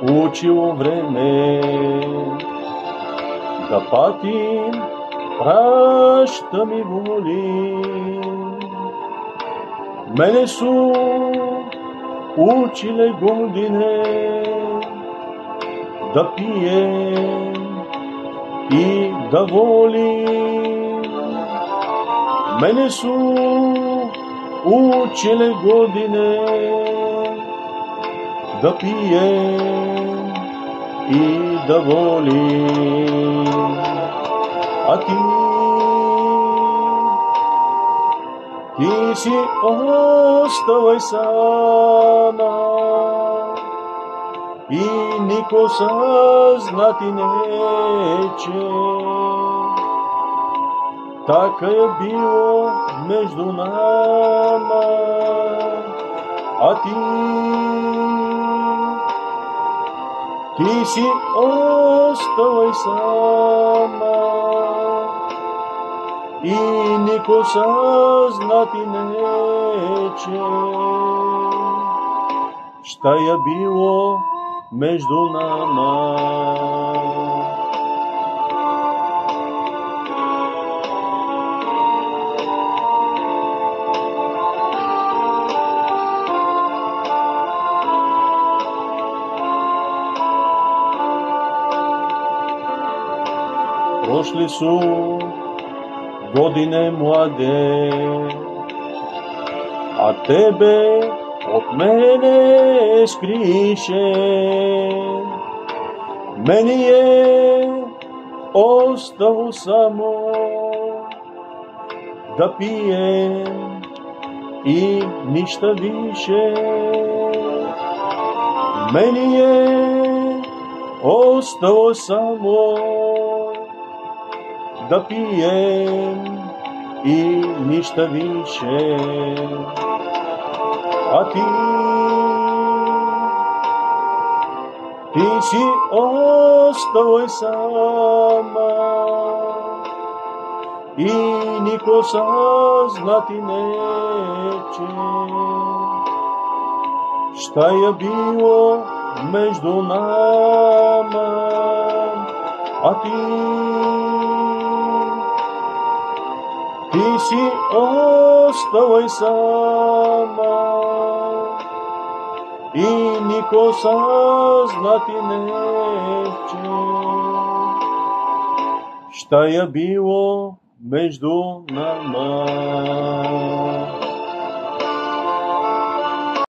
учило време да патим, праща ми воли. Мене су училе године да пием и да волим. Мене су училе године да пием и да волим. А ти си оставай сама и нико съзнати нече. Така е било между нама, а ти си оставай сама и нико съзнати нече. Šta je bilo među nama. Prošli su godine mlade, a tebe od mene skriše. Meni je ostalo samo da pijem i ništa više. Meni je ostalo samo da pijem i ništa više. A ti si ostavoj sama i niko saznati neće. Šta je bilo među nama, a ti si ostavoj sama i niko saznati neće. Šta je bilo među nama.